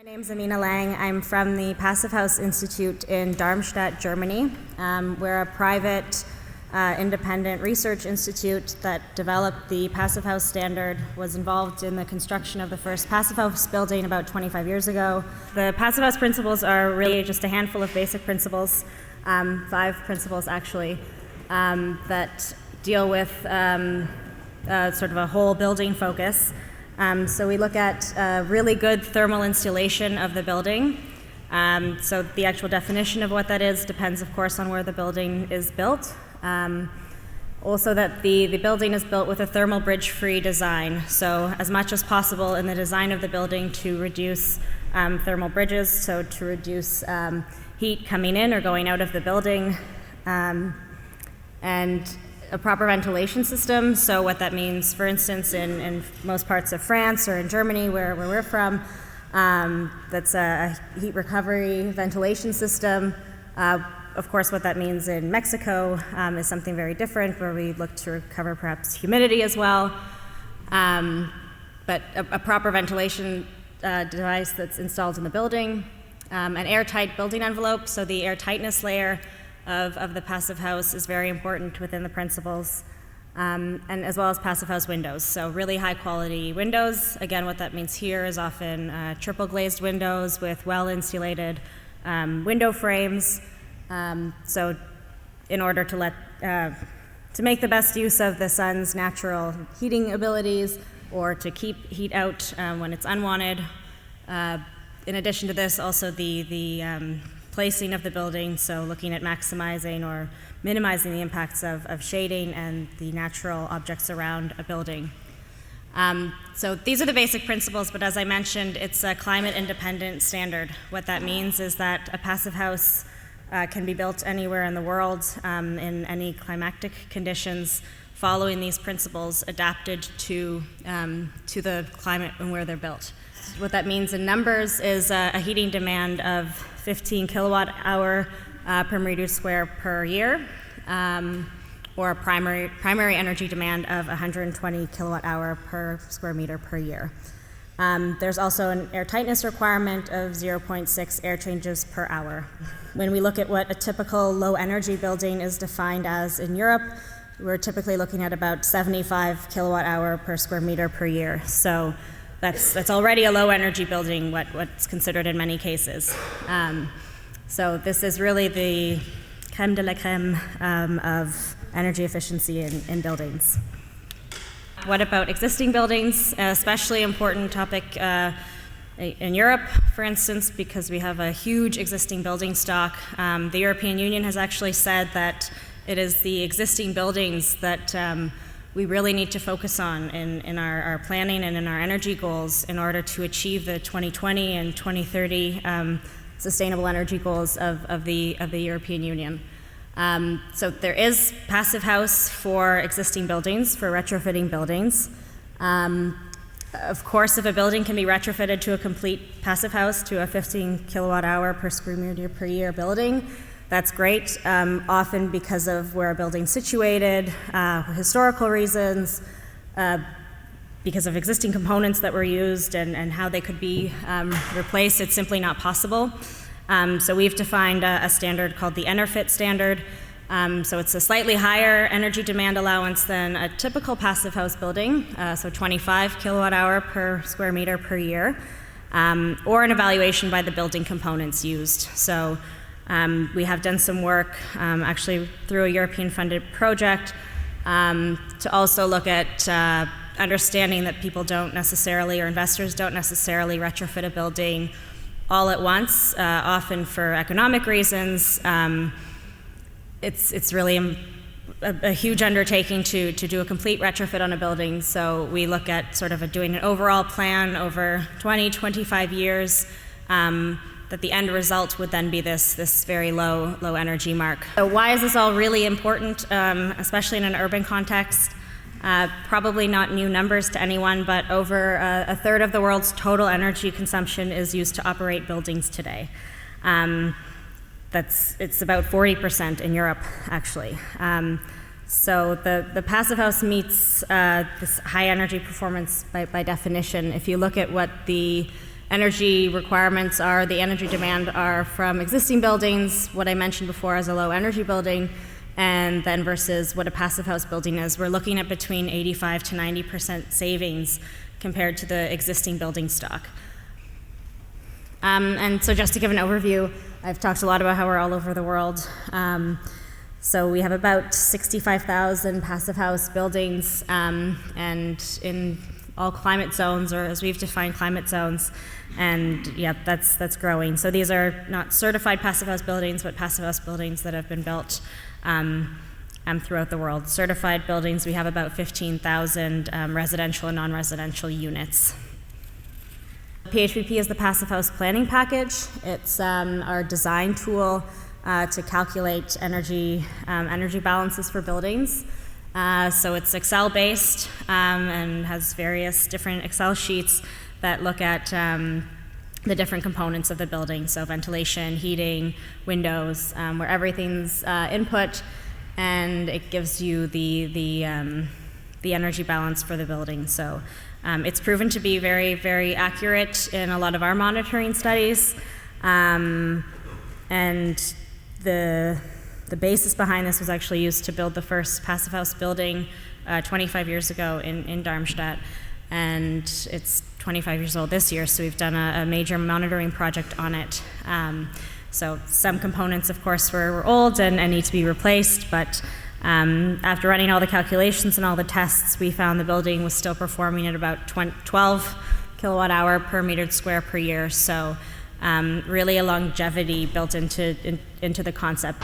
My name's Amina Lang. I'm from the Passive House Institute in Darmstadt, Germany. We're a private, independent research institute that developed the Passive House standard, was involved in the construction of the first Passive House building about 25 years ago. The Passive House principles are really just a handful of basic principles, 5 principles actually, that deal with sort of a whole building focus. So we look at really good thermal insulation of the building. So the actual definition of what that is depends, of course, on where the building is built. Also that the building is built with a thermal bridge-free design. So as much as possible in the design of the building to reduce thermal bridges, so to reduce heat coming in or going out of the building. And a proper ventilation system. So what that means, for instance, in most parts of France or in Germany, where we're from, that's a heat recovery ventilation system. Of course, what that means in Mexico is something very different, where we look to recover perhaps humidity as well. But a proper ventilation device that's installed in the building. An airtight building envelope, so the airtightness layer of the Passive House is very important within the principles, and as well as Passive House windows. So really high quality windows. Again, what that means here is often triple glazed windows with well insulated window frames. So in order to make the best use of the sun's natural heating abilities, or to keep heat out when it's unwanted. In addition to this, also the placing of the building, so looking at maximizing or minimizing the impacts of shading and the natural objects around a building. So these are the basic principles, but as I mentioned, it's a climate-independent standard. What that means is that a Passive House can be built anywhere in the world in any climatic conditions, following these principles adapted to the climate and where they're built. What that means in numbers is a heating demand of 15 kilowatt hour per meter square per year, or a primary energy demand of 120 kilowatt hour per square meter per year. There's also an air tightness requirement of 0.6 air changes per hour. When we look at what a typical low energy building is defined as in Europe, we're typically looking at about 75 kilowatt hour per square meter per year. So that's already a low energy building, what's considered in many cases. So this is really the crème de la crème of energy efficiency in buildings. What about existing buildings? Especially important topic in Europe, for instance, because we have a huge existing building stock. The European Union has actually said that it is the existing buildings that we really need to focus on in our planning and in our energy goals in order to achieve the 2020 and 2030 sustainable energy goals of the European Union. So there is Passive House for existing buildings, for retrofitting buildings. Of course, if a building can be retrofitted to a complete Passive House, to a 15 kilowatt hour per square meter per year building, that's great, often because of where a building's situated, historical reasons, because of existing components that were used and how they could be replaced. It's simply not possible. So we've defined a standard called the EnerFit standard. So it's a slightly higher energy demand allowance than a typical Passive House building, so 25 kilowatt hour per square meter per year, or an evaluation by the building components used. So we have done some work, actually through a European funded project, to also look at understanding that people don't necessarily, or investors don't necessarily retrofit a building all at once, often for economic reasons. It's really a huge undertaking to do a complete retrofit on a building, so we look at sort of doing an overall plan over 20, 25 years, that the end result would then be this very low energy mark. So why is this all really important, especially in an urban context? Probably not new numbers to anyone, but over a third of the world's total energy consumption is used to operate buildings today. It's about 40% in Europe, actually. So the Passive House meets this high energy performance by definition. If you look at what the energy requirements are, the energy demand are from existing buildings, what I mentioned before as a low energy building, and then versus what a passive house building is. We're looking at between 85 to 90% savings compared to the existing building stock. And so just to give an overview, I've talked a lot about how we're all over the world. So we have about 65,000 passive house buildings, and in all climate zones, or as we've defined climate zones, and yeah, that's growing. So these are not certified passive house buildings, but passive house buildings that have been built throughout the world. Certified buildings, we have about 15,000 residential and non-residential units. PHPP is the Passive House Planning Package. It's our design tool to calculate energy balances for buildings. So it's Excel-based and has various different Excel sheets that look at the different components of the building. So ventilation, heating, windows, where everything's input, and it gives you the energy balance for the building. So it's proven to be very, very accurate in a lot of our monitoring studies. And the basis behind this was actually used to build the first passive house building 25 years ago in Darmstadt. And it's 25 years old this year, so we've done a major monitoring project on it. So some components, of course, were old and need to be replaced, but after running all the calculations and all the tests, we found the building was still performing at about 12 kilowatt hour per metered square per year. So really a longevity built into the concept.